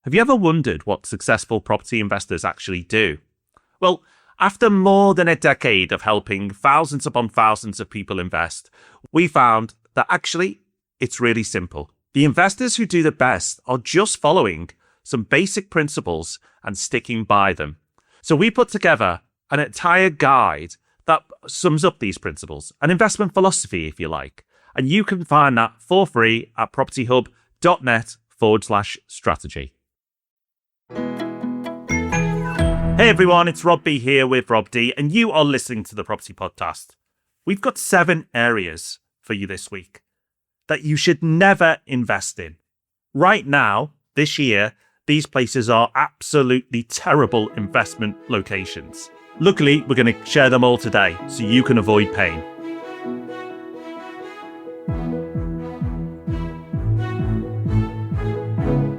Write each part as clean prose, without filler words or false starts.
Have you ever wondered what successful property investors actually do? Well, after more than a decade of helping thousands upon thousands of people invest, we found that actually it's really simple. The investors who do the best are just following some basic principles and sticking by them. So we put together an entire guide that sums up these principles, an investment philosophy, if you like. And you can find that for free at propertyhub.net/strategy. Hey everyone, it's Rob B here with Rob D, and you are listening to the Property Podcast. We've got 7 areas for you this week that you should never invest in. Right now, this year, these places are absolutely terrible investment locations. Luckily, we're going to share them all today so you can avoid pain.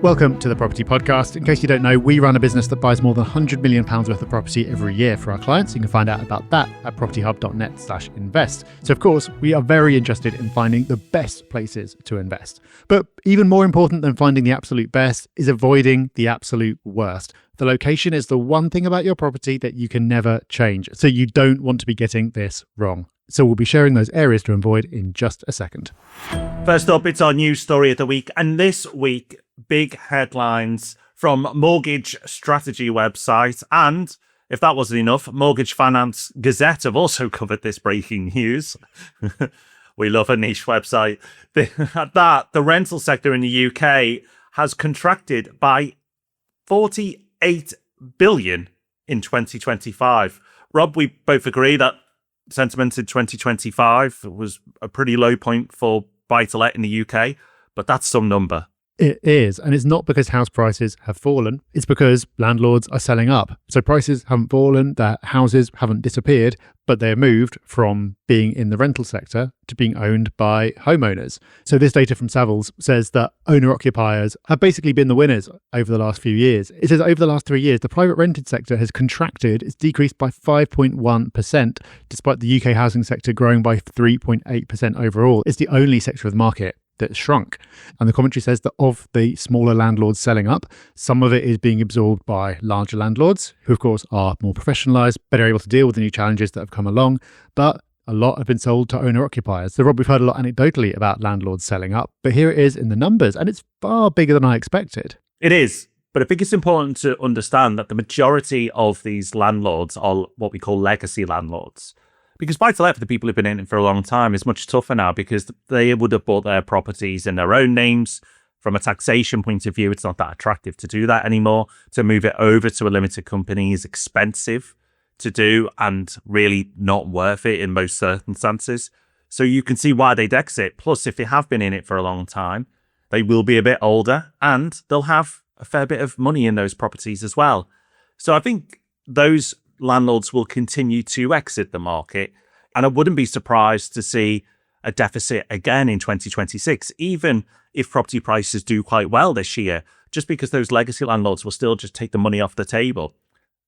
Welcome to the Property Podcast. In case you don't know, we run a business that buys more than £100 million worth of property every year for our clients. You can find out about that at propertyhub.net/invest. So, of course, we are very interested in finding the best places to invest. But even more important than finding the absolute best is avoiding the absolute worst. The location is the one thing about your property that you can never change. So you don't want to be getting this wrong. So we'll be sharing those areas to avoid in just a second. First up, it's our news story of the week. And this week, big headlines from Mortgage Strategy website. And if that wasn't enough, Mortgage Finance Gazette have also covered this breaking news. We love a niche website. The rental sector in the UK has contracted by 48 billion in 2025. Rob, we both agree that sentiment in 2025 was a pretty low point for buy-to-let in the UK, but that's some number. It is, and it's not because house prices have fallen, it's because landlords are selling up. So prices haven't fallen, their houses haven't disappeared, but they're moved from being in the rental sector to being owned by homeowners. So this data from Savills says that owner-occupiers have basically been the winners over the last few years. It says over the last 3 years, the private rented sector has contracted, it's decreased by 5.1%, despite the UK housing sector growing by 3.8% overall. It's the only sector of the market that shrunk. And the commentary says that of the smaller landlords selling up, some of it is being absorbed by larger landlords, who of course are more professionalised, better able to deal with the new challenges that have come along, but a lot have been sold to owner-occupiers. So Rob, we've heard a lot anecdotally about landlords selling up, but here it is in the numbers, and it's far bigger than I expected. It is, but I think it's important to understand that the majority of these landlords are what we call legacy landlords. Because buy-to-let for the people who've been in it for a long time is much tougher now because they would have bought their properties in their own names. From a taxation point of view, it's not that attractive to do that anymore. To move it over to a limited company is expensive to do and really not worth it in most circumstances. So you can see why they'd exit. Plus, if they have been in it for a long time, they will be a bit older and they'll have a fair bit of money in those properties as well. So I think those landlords will continue to exit the market. And I wouldn't be surprised to see a deficit again in 2026, even if property prices do quite well this year, just because those legacy landlords will still just take the money off the table.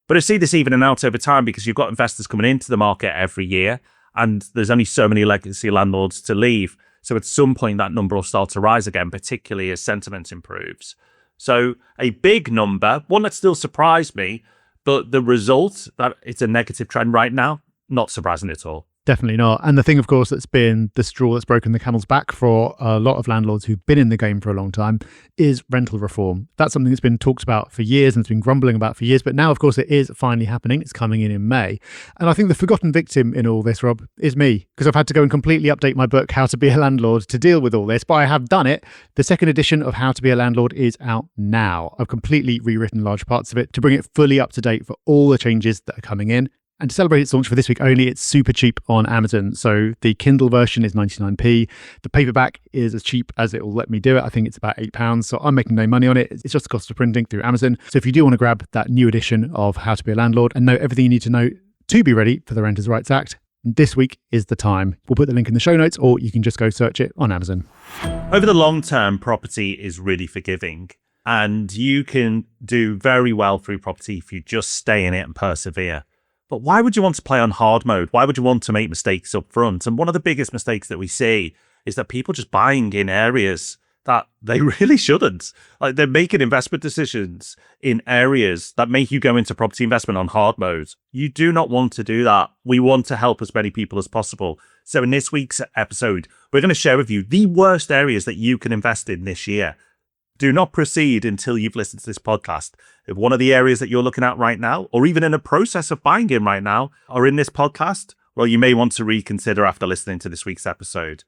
But I see this evening out over time because you've got investors coming into the market every year and there's only so many legacy landlords to leave. So at some point that number will start to rise again, particularly as sentiment improves. So a big number, one that still surprised me, but the result that it's a negative trend right now, not surprising at all. Definitely not. And the thing, of course, that's been the straw that's broken the camel's back for a lot of landlords who've been in the game for a long time is rental reform. That's something that's been talked about for years and it's been grumbling about for years. But now, of course, it is finally happening. It's coming in May. And I think the forgotten victim in all this, Rob, is me, because I've had to go and completely update my book, How to Be a Landlord, to deal with all this. But I have done it. The second edition of How to Be a Landlord is out now. I've completely rewritten large parts of it to bring it fully up to date for all the changes that are coming in. And to celebrate its launch for this week only, it's super cheap on Amazon. So the Kindle version is 99p. The paperback is as cheap as it will let me do it. I think it's about £8. So I'm making no money on it. It's just the cost of printing through Amazon. So if you do want to grab that new edition of How to Be a Landlord and know everything you need to know to be ready for the Renters' Rights Act, this week is the time. We'll put the link in the show notes or you can just go search it on Amazon. Over the long term, property is really forgiving. And you can do very well through property if you just stay in it and persevere. But why would you want to play on hard mode? Why would you want to make mistakes up front? And one of the biggest mistakes that we see is that people just buying in areas that they really shouldn't. Like, they're making investment decisions in areas that make you go into property investment on hard mode. You do not want to do that. We want to help as many people as possible. So in this week's episode, we're going to share with you the worst areas that you can invest in this year. Do not proceed until you've listened to this podcast. If one of the areas that you're looking at right now, or even in a process of buying in right now, are in this podcast, well, you may want to reconsider after listening to this week's episode.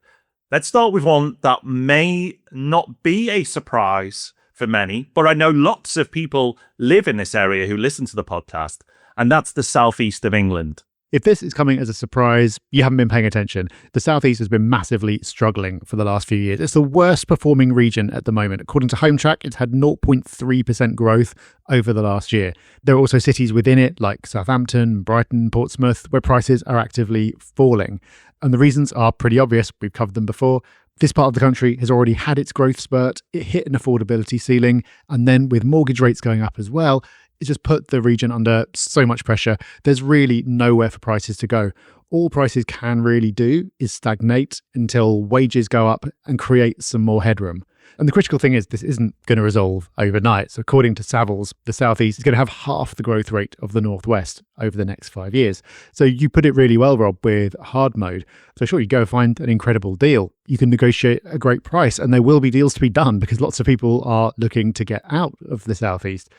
Let's start with one that may not be a surprise for many, but I know lots of people live in this area who listen to the podcast, and that's the southeast of England. If this is coming as a surprise, you haven't been paying attention. The Southeast has been massively struggling for the last few years. It's the worst performing region at the moment. According to Home Track, it's had 0.3% growth over the last year. There are also cities within it like Southampton, Brighton, Portsmouth, where prices are actively falling. And the reasons are pretty obvious. We've covered them before. This part of the country has already had its growth spurt. It hit an affordability ceiling. And then with mortgage rates going up as well, it just put the region under so much pressure. There's really nowhere for prices to go. All prices can really do is stagnate until wages go up and create some more headroom. And the critical thing is this isn't going to resolve overnight. So according to Savills, the Southeast is going to have half the growth rate of the Northwest over the next 5 years. So you put it really well, Rob, with hard mode. So sure, you go find an incredible deal. You can negotiate a great price, and there will be deals to be done because lots of people are looking to get out of the Southeast.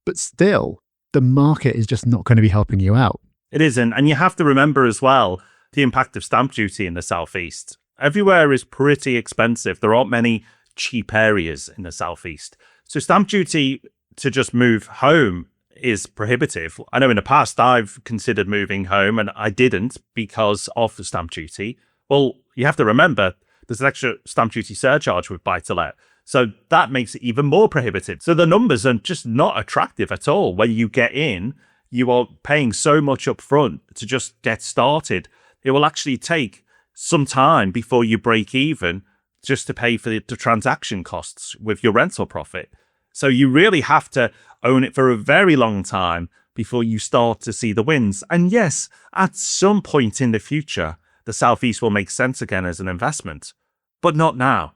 But still, the market is just not going to be helping you out. It isn't. And you have to remember as well the impact of stamp duty in the Southeast. Everywhere is pretty expensive. There aren't many cheap areas in the Southeast. So stamp duty to just move home is prohibitive. I know in the past I've considered moving home and I didn't because of the stamp duty. Well, you have to remember there's an extra stamp duty surcharge with buy-to-let. So that makes it even more prohibitive. So the numbers are just not attractive at all. When you get in, you are paying so much up front to just get started. It will actually take some time before you break even just to pay for the transaction costs with your rental profit. So you really have to own it for a very long time before you start to see the wins. And yes, at some point in the future, the Southeast will make sense again as an investment, but not now.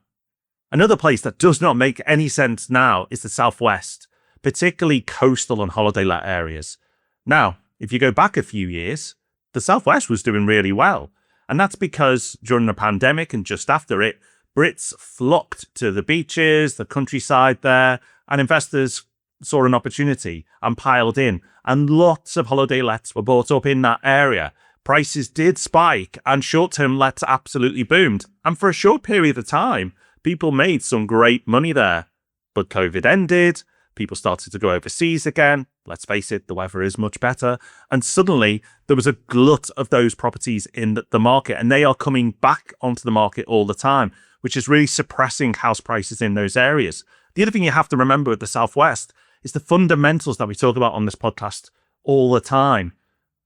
Another place that does not make any sense now is the Southwest, particularly coastal and holiday let areas. Now, if you go back a few years, the Southwest was doing really well. And that's because during the pandemic and just after it, Brits flocked to the beaches, the countryside there, and investors saw an opportunity and piled in. And lots of holiday lets were bought up in that area. Prices did spike and short-term lets absolutely boomed. And for a short period of time, people made some great money there. But COVID ended, people started to go overseas again. Let's face it, the weather is much better. And suddenly there was a glut of those properties in the market, and they are coming back onto the market all the time, which is really suppressing house prices in those areas. The other thing you have to remember with the Southwest is the fundamentals that we talk about on this podcast all the time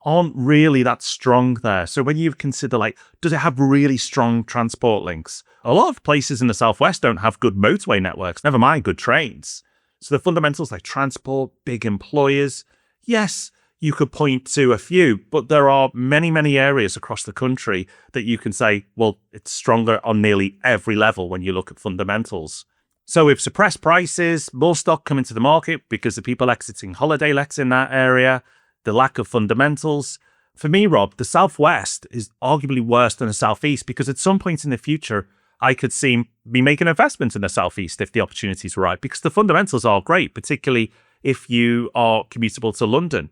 aren't really that strong there. So when you consider, like, does it have really strong transport links? A lot of places in the Southwest don't have good motorway networks, never mind good trains. So the fundamentals like transport, big employers, yes, you could point to a few, but there are many, many areas across the country that you can say, well, it's stronger on nearly every level when you look at fundamentals. So with suppressed prices, more stock coming to the market because of people exiting holiday lets in that area, the lack of fundamentals. For me, Rob, the Southwest is arguably worse than the Southeast because at some point in the future, I could see me making investments in the Southeast if the opportunities were right, because the fundamentals are great, particularly if you are commutable to London.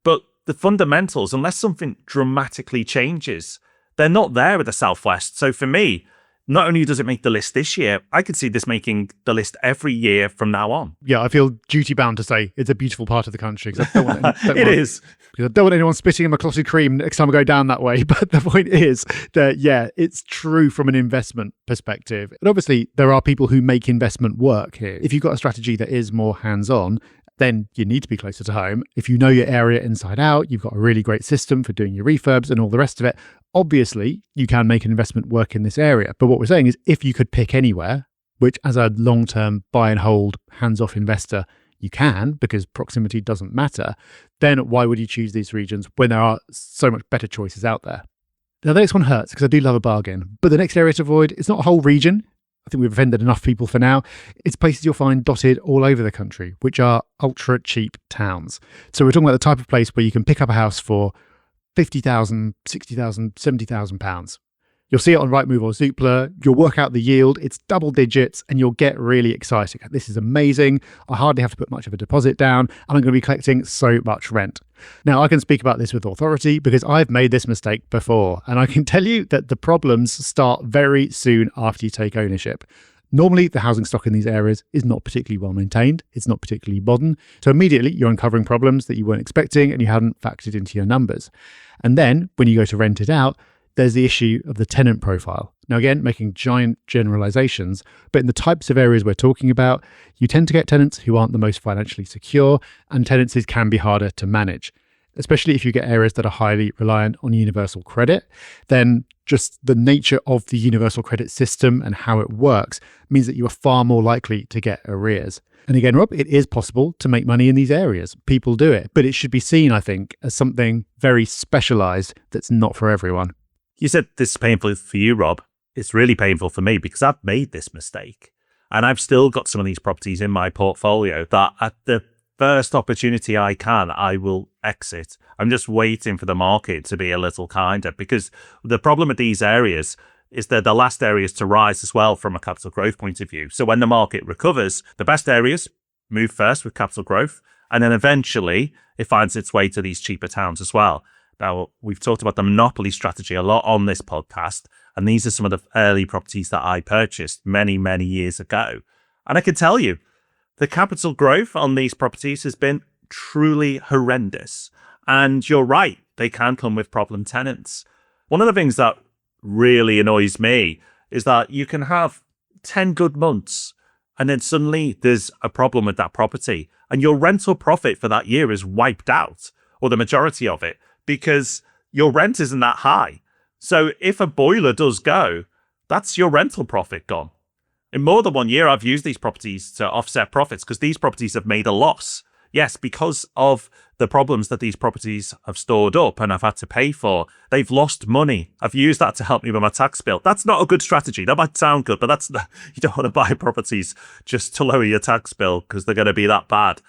But the fundamentals, unless something dramatically changes, they're not there with the Southwest. So for me, not only does it make the list this year, I could see this making the list every year from now on. Yeah, I feel duty bound to say it's a beautiful part of the country. I don't want I don't want anyone spitting in my clotted cream next time I go down that way. But the point is that, yeah, it's true from an investment perspective. And obviously, there are people who make investment work here. If you've got a strategy that is more hands-on, then you need to be closer to home. If you know your area inside out, you've got a really great system for doing your refurbs and all the rest of it. Obviously, you can make an investment work in this area. But what we're saying is if you could pick anywhere, which as a long-term buy and hold hands-off investor, you can because proximity doesn't matter, then why would you choose these regions when there are so much better choices out there? Now, the next one hurts because I do love a bargain. But the next area to avoid, it's not a whole region. I think we've offended enough people for now. It's places you'll find dotted all over the country, which are ultra cheap towns. So we're talking about the type of place where you can pick up a house for 50,000, 60,000, 70,000 pounds. You'll see it on Rightmove or Zoopla. You'll work out the yield. It's double digits and you'll get really excited. This is amazing. I hardly have to put much of a deposit down and I'm going to be collecting so much rent. Now, I can speak about this with authority because I've made this mistake before. And I can tell you that the problems start very soon after you take ownership. Normally, the housing stock in these areas is not particularly well maintained. It's not particularly modern. So immediately you're uncovering problems that you weren't expecting and you hadn't factored into your numbers. And then when you go to rent it out, there's the issue of the tenant profile. Now, again, making giant generalizations, but in the types of areas we're talking about, you tend to get tenants who aren't the most financially secure, and tenancies can be harder to manage, especially if you get areas that are highly reliant on universal credit. Then just the nature of the universal credit system and how it works means that you are far more likely to get arrears. And again, Rob, it is possible to make money in these areas. People do it, but it should be seen, I think, as something very specialized that's not for everyone. You said this is painful for you, Rob. It's really painful for me because I've made this mistake. And I've still got some of these properties in my portfolio that at the first opportunity I will exit. I'm just waiting for the market to be a little kinder because the problem with these areas is they're the last areas to rise as well from a capital growth point of view. So when the market recovers, the best areas move first with capital growth. And then eventually it finds its way to these cheaper towns as well. Now, we've talked about the monopoly strategy a lot on this podcast, and these are some of the early properties that I purchased many, many years ago. And I can tell you, the capital growth on these properties has been truly horrendous. And you're right, they can come with problem tenants. One of the things that really annoys me is that you can have 10 good months, and then suddenly there's a problem with that property, and your rental profit for that year is wiped out, or the majority of it, because your rent isn't that high. So if a boiler does go, that's your rental profit gone. In more than 1 year, I've used these properties to offset profits because these properties have made a loss. Yes, because of the problems that these properties have stored up and I've had to pay for, they've lost money. I've used that to help me with my tax bill. That's not a good strategy. That might sound good, but you don't want to buy properties just to lower your tax bill because they're going to be that bad.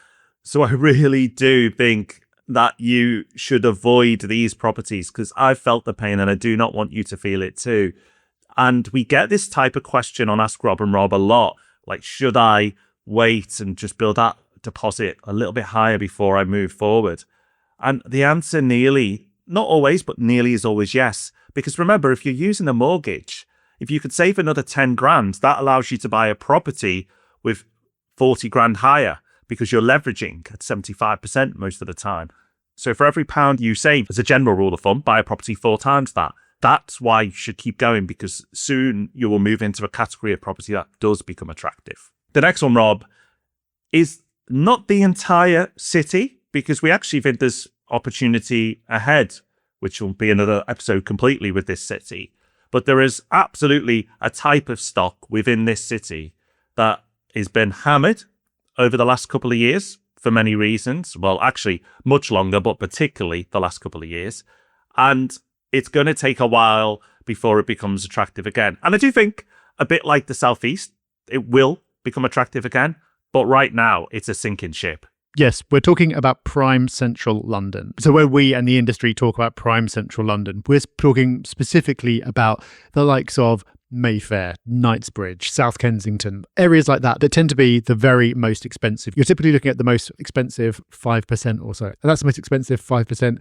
So I really do think that you should avoid these properties because I've felt the pain and I do not want you to feel it too. And we get this type of question on Ask Rob and Rob a lot, like, should I wait and just build that deposit a little bit higher before I move forward? And the answer nearly, not always, but nearly is always yes. Because remember, if you're using a mortgage, if you could save another 10 grand, that allows you to buy a property with 40 grand higher, because you're leveraging at 75% most of the time. So for every pound you save, as a general rule of thumb, buy a property 4 times that. That's why you should keep going, because soon you will move into a category of property that does become attractive. The next one, Rob, is not the entire city, because we actually think there's opportunity ahead, which will be another episode completely with this city. But there is absolutely a type of stock within this city that has been hammered over the last couple of years for many reasons. Well, actually, much longer, but particularly the last couple of years. And it's going to take a while before it becomes attractive again. And I do think, a bit like the Southeast, it will become attractive again. But right now, it's a sinking ship. Yes, we're talking about prime central London. So when we and the industry talk about prime central London, we're talking specifically about the likes of Mayfair, Knightsbridge, South Kensington, areas like that tend to be the very most expensive. You're typically looking at the most expensive 5% or so. And that's the most expensive 5%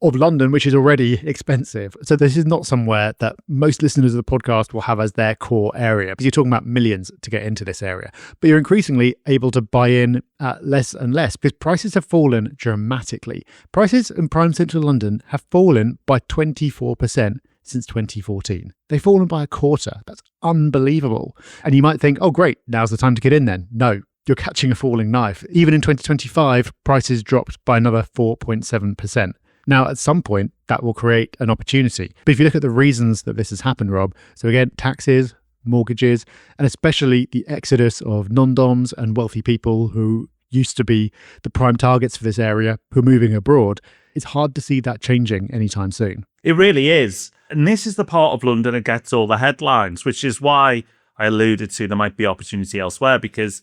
of London, which is already expensive. So this is not somewhere that most listeners of the podcast will have as their core area, because you're talking about millions to get into this area. But you're increasingly able to buy in at less and less because prices have fallen dramatically. Prices in prime central London have fallen by 24% since 2014. They've fallen by a quarter. That's unbelievable. And you might think, oh, great, now's the time to get in then. No, you're catching a falling knife. Even in 2025, prices dropped by another 4.7%. Now, at some point, that will create an opportunity. But if you look at the reasons that this has happened, Rob, so again, taxes, mortgages, and especially the exodus of non-doms and wealthy people who used to be the prime targets for this area who are moving abroad, it's hard to see that changing anytime soon. It really is. And this is the part of London that gets all the headlines, which is why I alluded to there might be opportunity elsewhere, because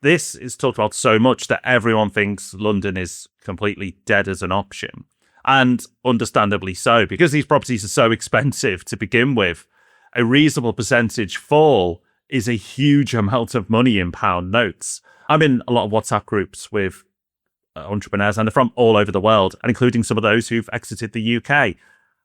this is talked about so much that everyone thinks London is completely dead as an option. And understandably so, because these properties are so expensive to begin with. A reasonable percentage fall is a huge amount of money in pound notes. I'm in a lot of WhatsApp groups with entrepreneurs, and they're from all over the world, and including some of those who've exited the UK.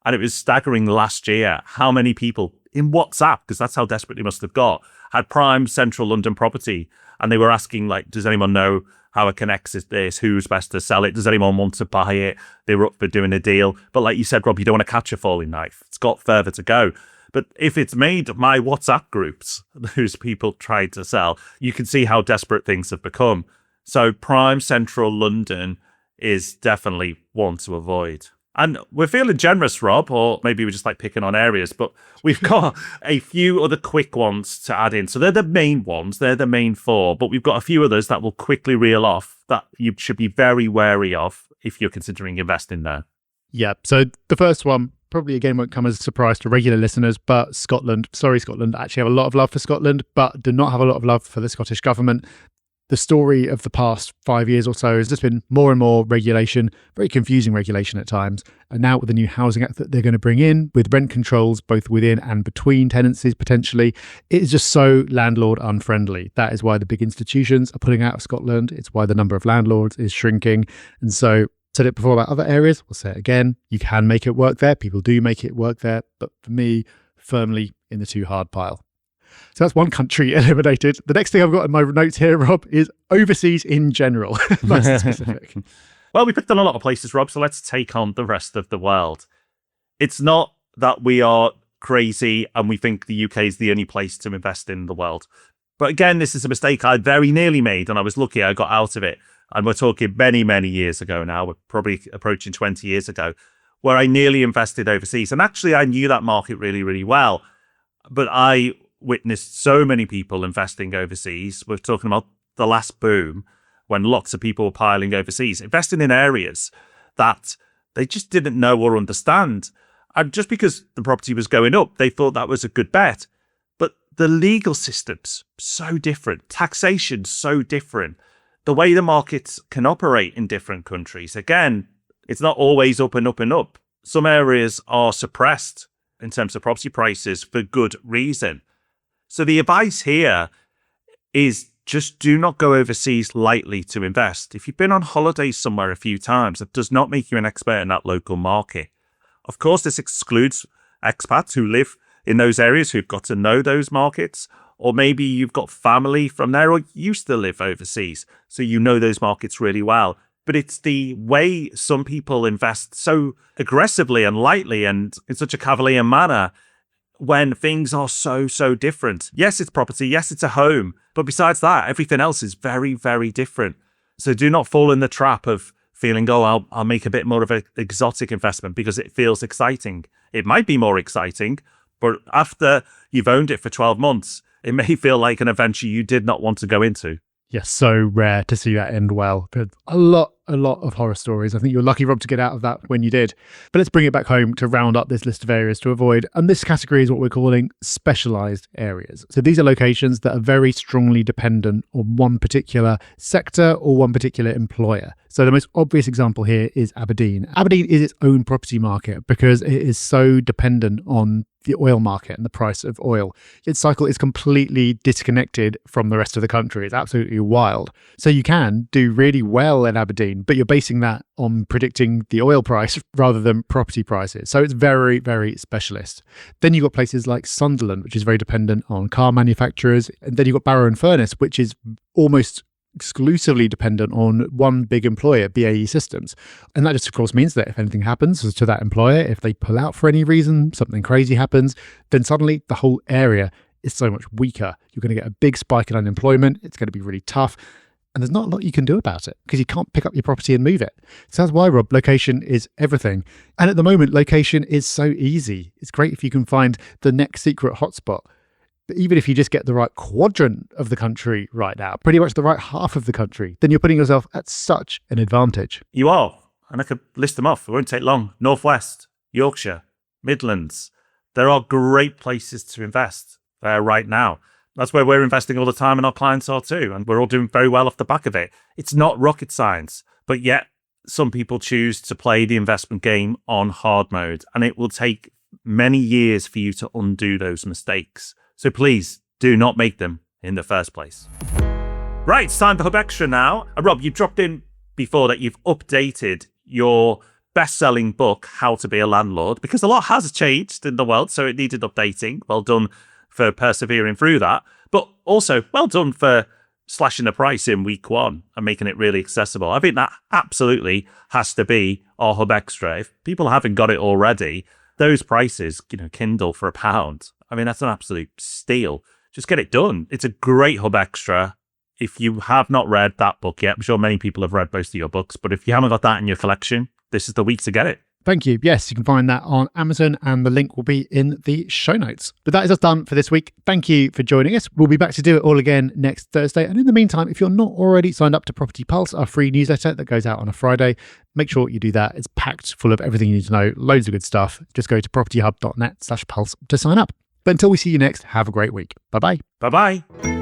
And it was staggering last year how many people in WhatsApp, because that's how desperate they must have got, had prime central London property. And they were asking, like, does anyone know how I can exit this? Who's best to sell it? Does anyone want to buy it? They were up for doing a deal. But like you said, Rob, you don't want to catch a falling knife. It's got further to go. But if it's made my WhatsApp groups, whose people tried to sell, you can see how desperate things have become. So prime central London is definitely one to avoid. And we're feeling generous, Rob, or maybe we're just like picking on areas, but we've got a few other quick ones to add in. So they're the main ones, they're the main four, but we've got a few others that will quickly reel off that you should be very wary of if you're considering investing there. Yeah, so the first one probably again won't come as a surprise to regular listeners, but Scotland. Sorry, Scotland. I actually have a lot of love for Scotland, but do not have a lot of love for the Scottish government. The story of the past 5 years or so has just been more and more regulation, very confusing regulation at times. And now with the new Housing Act that they're going to bring in, with rent controls both within and between tenancies potentially, it is just so landlord unfriendly. That is why the big institutions are pulling out of Scotland. It's why the number of landlords is shrinking. And so, said it before about other areas, we'll say it again, you can make it work there. People do make it work there. But for me, firmly in the too hard pile. So that's one country eliminated. The next thing I've got in my notes here, Rob, is overseas in general. Nice and specific. Well, we picked on a lot of places, Rob, so let's take on the rest of the world. It's not that we are crazy and we think the UK is the only place to invest in the world. But again, this is a mistake I very nearly made, and I was lucky I got out of it. And we're talking many, many years ago now. We're probably approaching 20 years ago, where I nearly invested overseas. And actually, I knew that market really, really well. But I witnessed so many people investing overseas. We're talking about the last boom when lots of people were piling overseas, investing in areas that they just didn't know or understand. And just because the property was going up, they thought that was a good bet. But the legal system's so different, taxation so different, the way the markets can operate in different countries. Again, it's not always up and up and up. Some areas are suppressed in terms of property prices for good reason. So the advice here is just do not go overseas lightly to invest. If you've been on holidays somewhere a few times, that does not make you an expert in that local market. Of course, this excludes expats who live in those areas who've got to know those markets, or maybe you've got family from there or used to live overseas, so you know those markets really well. But it's the way some people invest so aggressively and lightly and in such a cavalier manner when things are so different. Yes, it's property. Yes, it's a home. But besides that, everything else is very, very different. So do not fall in the trap of feeling, oh, I'll make a bit more of an exotic investment because it feels exciting. It might be more exciting, but after you've owned it for 12 months, it may feel like an adventure you did not want to go into. Yes, so rare to see that end well. But a lot of horror stories. I think you're lucky, Rob, to get out of that when you did. But let's bring it back home to round up this list of areas to avoid. And this category is what we're calling specialized areas. So these are locations that are very strongly dependent on one particular sector or one particular employer. So the most obvious example here is Aberdeen. Aberdeen is its own property market because it is so dependent on the oil market and the price of oil. Its cycle is completely disconnected from the rest of the country. It's absolutely wild. So you can do really well in Aberdeen, but you're basing that on predicting the oil price rather than property prices. So it's very, very specialist. Then you've got places like Sunderland, which is very dependent on car manufacturers. And then you've got Barrow and Furness, which is almost exclusively dependent on one big employer, BAE Systems. And that just, of course, means that if anything happens to that employer, if they pull out for any reason, something crazy happens, then suddenly the whole area is so much weaker. You're going to get a big spike in unemployment. It's going to be really tough. And there's not a lot you can do about it because you can't pick up your property and move it. So that's why, Rob, location is everything. And at the moment, location is so easy. It's great if you can find the next secret hotspot. But even if you just get the right quadrant of the country right now, pretty much the right half of the country, then you're putting yourself at such an advantage. You are. And I could list them off. It won't take long. Northwest, Yorkshire, Midlands. There are great places to invest there right now. That's where we're investing all the time, and our clients are too. And we're all doing very well off the back of it. It's not rocket science, but yet some people choose to play the investment game on hard mode, and it will take many years for you to undo those mistakes. So please do not make them in the first place. Right, it's time for Hub Extra now. Rob, you dropped in before that you've updated your best-selling book, How to Be a Landlord, because a lot has changed in the world, so it needed updating. Well done for persevering through that, but also well done for slashing the price in week one and making it really accessible. I think that absolutely has to be our Hub Extra. If people haven't got it already, those prices, Kindle for £1, I mean, that's an absolute steal. Just get it done. It's a great Hub Extra. If you have not read that book yet, I'm sure many people have read most of your books, but if you haven't got that in your collection, this is the week to get it. Thank you. Yes, you can find that on Amazon and the link will be in the show notes. But that is us done for this week. Thank you for joining us. We'll be back to do it all again next Thursday. And in the meantime, if you're not already signed up to Property Pulse, our free newsletter that goes out on a Friday, make sure you do that. It's packed full of everything you need to know, loads of good stuff. Just go to propertyhub.net/pulse to sign up. But until we see you next, have a great week. Bye-bye. Bye-bye.